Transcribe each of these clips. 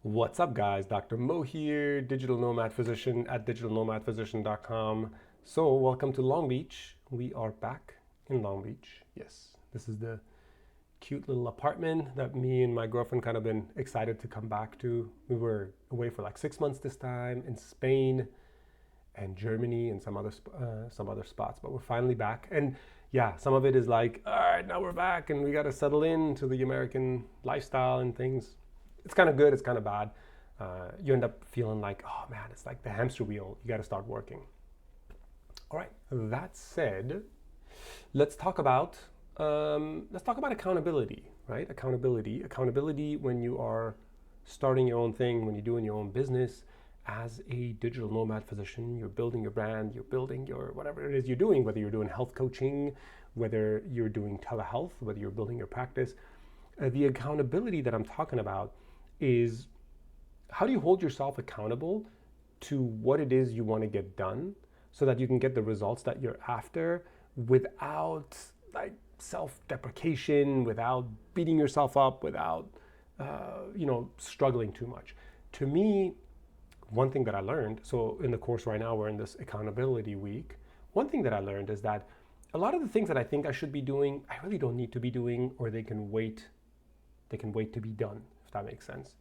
What's up, guys? Dr. Mo here, digital nomad physician at digitalnomadphysician.com. So, welcome to Long Beach. We are back in Long Beach. Yes, this is the cute little apartment that me and my girlfriend kind of been excited to come back to. We were away for like 6 months this time in Spain and Germany and some other spots, but we're finally back. And yeah, some of it is like, all right, now we're back and we got to settle into the American lifestyle and things. It's kind of good, it's kind of bad. You end up feeling like, oh man, it's like the hamster wheel. You got to start working. All right, that said, let's talk about accountability, right? Accountability when you are starting your own thing, when you're doing your own business. As a digital nomad physician, you're building your brand, you're building your whatever it is you're doing, whether you're doing health coaching, whether you're doing telehealth, whether you're building your practice. The accountability that I'm talking about is how do you hold yourself accountable to what it is you want to get done so that you can get the results that you're after without like self-deprecation, without beating yourself up, without struggling too much. To me, one thing that I learned, so in the course right now we're in this accountability week, one thing that I learned is that a lot of the things that I think I should be doing, I really don't need to be doing, or they can wait to be done, if that makes sense.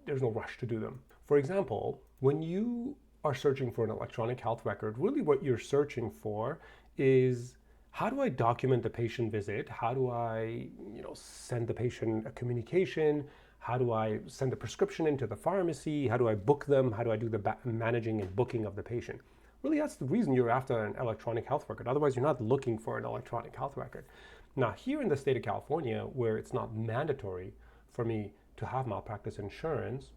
There's no rush to do them. For example, when you are searching for an electronic health record, really what you're searching for is, how do I document the patient visit? How do I, send the patient a communication? How do I send the prescription into the pharmacy? How do I book them? How do I do the managing and booking of the patient? Really, that's the reason you're after an electronic health record. Otherwise, you're not looking for an electronic health record. Now, here in the state of California, where it's not mandatory for me to have malpractice insurance,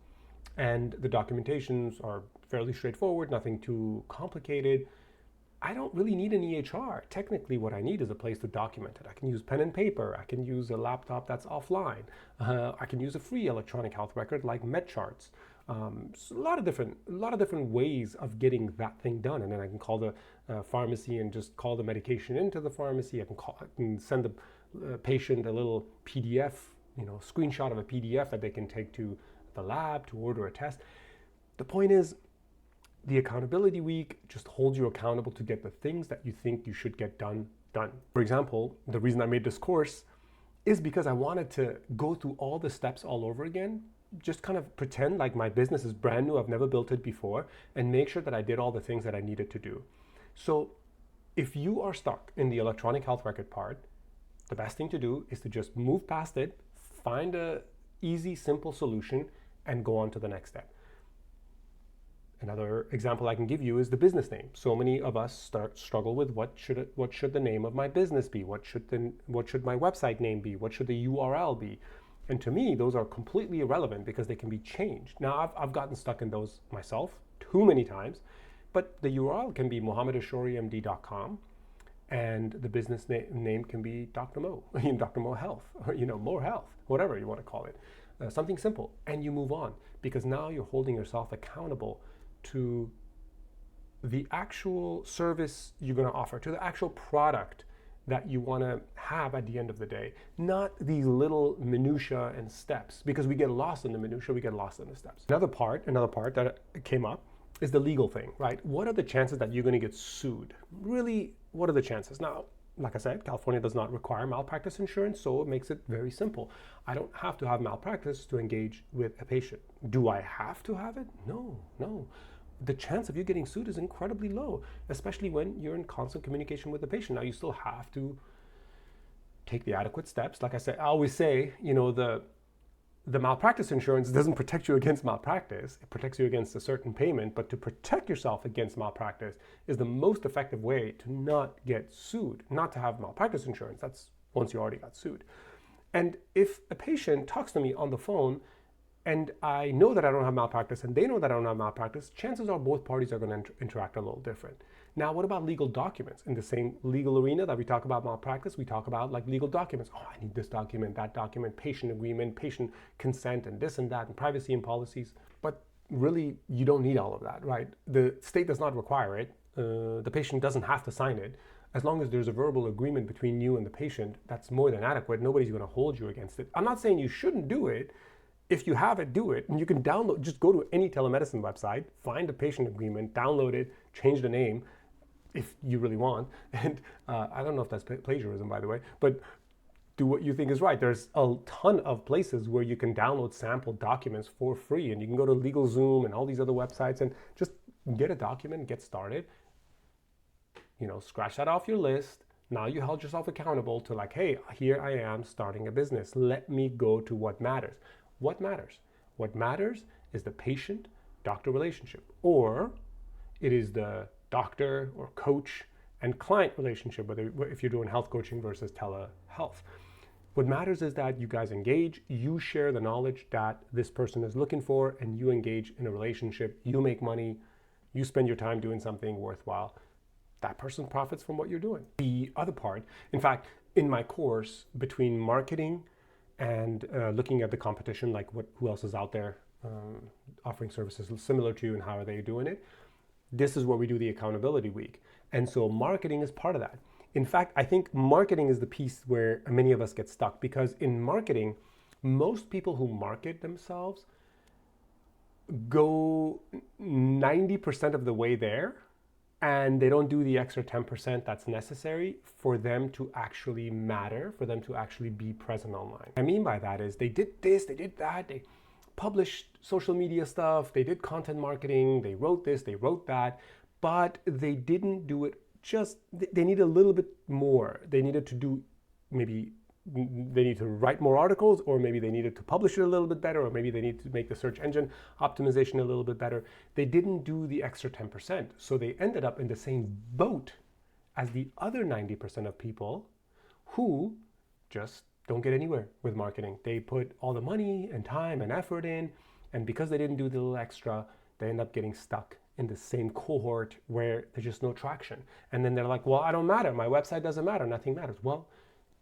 and the documentations are fairly straightforward, nothing too complicated, I don't really need an EHR. Technically, what I need is a place to document it. I can use pen and paper. I can use a laptop that's offline. I can use a free electronic health record like MedChartz. So a lot of different ways of getting that thing done. And then I can call the pharmacy and just call the medication into the pharmacy. I can send the patient a little PDF, screenshot of a PDF that they can take to the lab to order a test. The point is, the accountability week just holds you accountable to get the things that you think you should get done. For example, the reason I made this course is because I wanted to go through all the steps all over again, just kind of pretend like my business is brand new, I've never built it before, and make sure that I did all the things that I needed to do. So if you are stuck in the electronic health record part, the best thing to do is to just move past it, find a easy, simple solution, and go on to the next step. Another example I can give you is the business name. So many of us struggle with what should the name of my business be? What should my website name be? What should the URL be? And to me, those are completely irrelevant because they can be changed. Now, I've gotten stuck in those myself too many times, but the URL can be mohammedashorymd.com, and the business name can be Dr. Mo, Dr. Mo Health, or More Health, whatever you want to call it. Something simple, and you move on, because now you're holding yourself accountable to the actual service you're going to offer, to the actual product that you want to have at the end of the day, not these little minutia and steps, because we get lost in the minutia, we get lost in the steps. Another part that came up is the legal thing, right? What are the chances that you're going to get sued? Really, what are the chances? Now, like I said, California does not require malpractice insurance, so it makes it very simple. I don't have to have malpractice to engage with a patient. Do I have to have it? No. The chance of you getting sued is incredibly low, especially when you're in constant communication with the patient. Now, you still have to take the adequate steps. Like I said, I always say, the malpractice insurance doesn't protect you against malpractice. It protects you against a certain payment, but to protect yourself against malpractice is the most effective way to not get sued, not to have malpractice insurance. That's once you already got sued. And if a patient talks to me on the phone and I know that I don't have malpractice and they know that I don't have malpractice, chances are both parties are going to interact a little different. Now, what about legal documents? In the same legal arena that we talk about malpractice, we talk about like legal documents. Oh, I need this document, that document, patient agreement, patient consent, and this and that, and privacy and policies. But really, you don't need all of that, right? The state does not require it. The patient doesn't have to sign it. As long as there's a verbal agreement between you and the patient, that's more than adequate. Nobody's going to hold you against it. I'm not saying you shouldn't do it. if you have it, do it. And you can download, just go to any telemedicine website, find a patient agreement, download it, change the name if you really want. And I don't know if that's plagiarism, by the way, but do what you think is right. There's a ton of places where you can download sample documents for free, and you can go to LegalZoom and all these other websites and just get a document, get started, scratch that off your list. Now you held yourself accountable to like, hey, here I am starting a business. Let me go to what matters. What matters? What matters is the patient-doctor relationship, or it is the doctor or coach and client relationship, whether if you're doing health coaching versus telehealth. What matters is that you guys engage, you share the knowledge that this person is looking for, and you engage in a relationship, you make money, you spend your time doing something worthwhile. That person profits from what you're doing. The other part, in fact, in my course, between marketing and looking at the competition, like who else is out there offering services similar to you and how are they doing it, this is where we do the accountability week. And so marketing is part of that. In fact, I think marketing is the piece where many of us get stuck, because in marketing, most people who market themselves go 90% of the way there, and they don't do the extra 10% that's necessary for them to actually matter, for them to actually be present online. What I mean by that is they did this, they did that, they published social media stuff, they did content marketing, they wrote this, they wrote that, but they didn't do it they need a little bit more. They needed to do, maybe they need to write more articles, or maybe they needed to publish it a little bit better, or maybe they need to make the search engine optimization a little bit better. They didn't do the extra 10%. So they ended up in the same boat as the other 90% of people who just don't get anywhere with marketing. They put all the money and time and effort in, and because they didn't do the little extra, they end up getting stuck in the same cohort where there's just no traction. And then they're like, well, I don't matter. My website doesn't matter. Nothing matters. Well,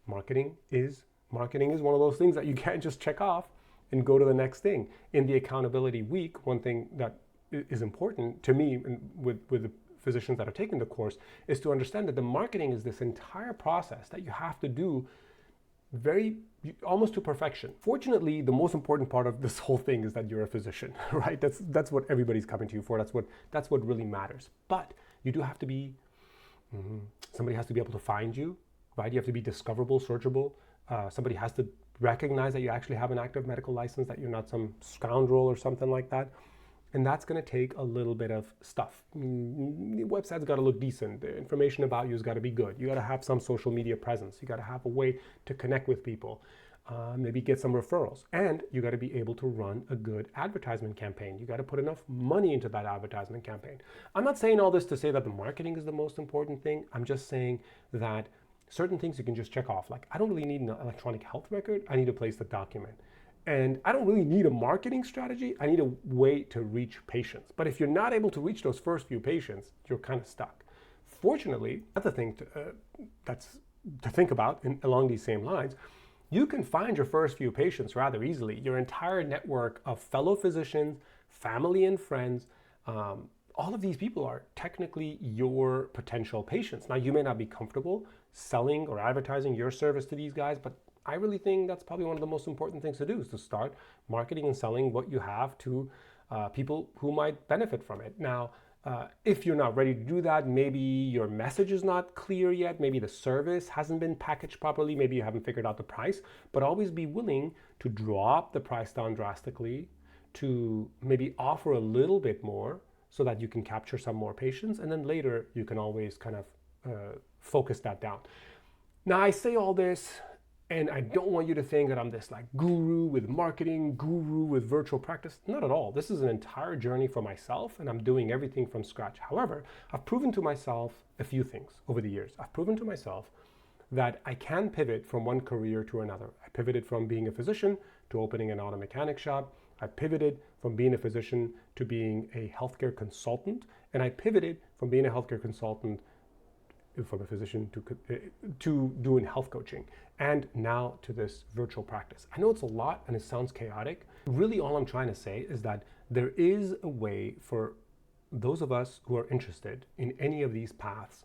marketing is one of those things that you can't just check off and go to the next thing. In the accountability week, one thing that is important to me with the physicians that are taking the course is to understand that the marketing is this entire process that you have to do almost to perfection. Fortunately, the most important part of this whole thing is that you're a physician, right? That's what everybody's coming to you for. That's what really matters. But you do have to be, somebody has to be able to find you, right? You have to be discoverable, searchable. Somebody has to recognize that you actually have an active medical license, that you're not some scoundrel or something like that. And that's going to take a little bit of stuff. The website's got to look decent. The information about you has got to be good. You got to have some social media presence. You got to have a way to connect with people. Maybe get some referrals. And you got to be able to run a good advertisement campaign. You got to put enough money into that advertisement campaign. I'm not saying all this to say that the marketing is the most important thing. I'm just saying that certain things you can just check off. Like, I don't really need an electronic health record. I need a place to document. And I don't really need a marketing strategy. I need a way to reach patients. But if you're not able to reach those first few patients, you're kind of stuck. Fortunately, another thing that's to think about along these same lines, you can find your first few patients rather easily. Your entire network of fellow physicians, family and friends, all of these people are technically your potential patients. Now, you may not be comfortable selling or advertising your service to these guys, but I really think that's probably one of the most important things to do, is to start marketing and selling what you have to people who might benefit from it. Now, if you're not ready to do that, maybe your message is not clear yet, maybe the service hasn't been packaged properly, maybe you haven't figured out the price, but always be willing to drop the price down drastically, to maybe offer a little bit more so that you can capture some more patients, and then later you can always kind of focus that down. Now, I say all this, and I don't want you to think that I'm this like guru with marketing, guru with virtual practice. Not at all. This is an entire journey for myself, and I'm doing everything from scratch. However, I've proven to myself a few things over the years. I've proven to myself that I can pivot from one career to another. I pivoted from being a physician to opening an auto mechanic shop. I pivoted from being a physician to being a healthcare consultant. And I pivoted from being a healthcare consultant from a physician to doing health coaching, and now to this virtual practice. I know it's a lot and it sounds chaotic. Really, all I'm trying to say is that there is a way for those of us who are interested in any of these paths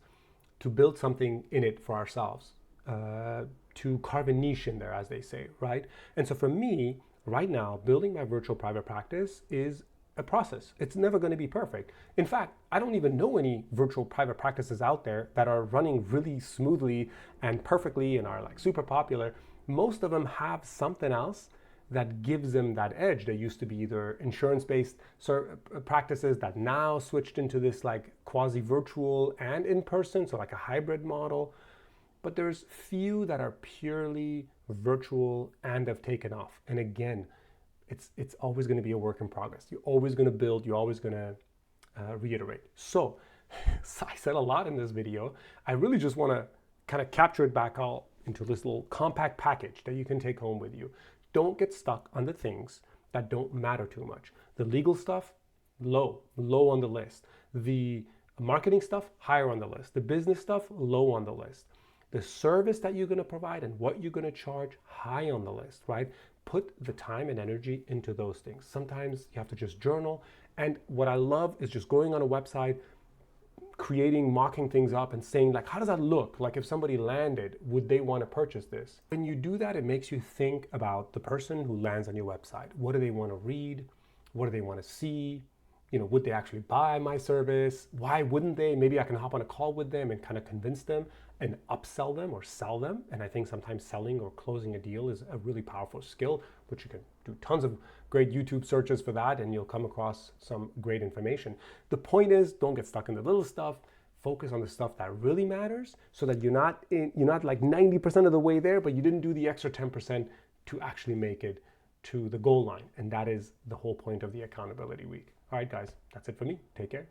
to build something in it for ourselves, to carve a niche in there, as they say, right? And so for me, right now, building my virtual private practice is a process. It's never going to be perfect. In fact, I don't even know any virtual private practices out there that are running really smoothly and perfectly and are like super popular. Most of them have something else that gives them that edge. They used to be either insurance-based practices that now switched into this like quasi-virtual and in-person, so like a hybrid model. But there's few that are purely virtual and have taken off. And again, it's always going to be a work in progress. You're always going to build, you're always going to reiterate. So I said a lot in this video. I really just want to kind of capture it back all into this little compact package that you can take home with you. Don't get stuck on the things that don't matter too much. The legal stuff, low on the list. The marketing stuff, higher on the list. The business stuff, low on the list. The service that you're going to provide and what you're going to charge, high on the list, right? Put the time and energy into those things. Sometimes you have to just journal. And what I love is just going on a website, creating, mocking things up and saying like, how does that look? Like if somebody landed, would they want to purchase this? When you do that, it makes you think about the person who lands on your website. What do they want to read? What do they want to see? You know, would they actually buy my service? Why wouldn't they? Maybe I can hop on a call with them and kind of convince them and upsell them or sell them. And I think sometimes selling or closing a deal is a really powerful skill, which you can do tons of great YouTube searches for that and you'll come across some great information. The point is, don't get stuck in the little stuff. Focus on the stuff that really matters so that you're not like 90% of the way there, but you didn't do the extra 10% to actually make it to the goal line. And that is the whole point of the accountability week. All right, guys, that's it for me. Take care.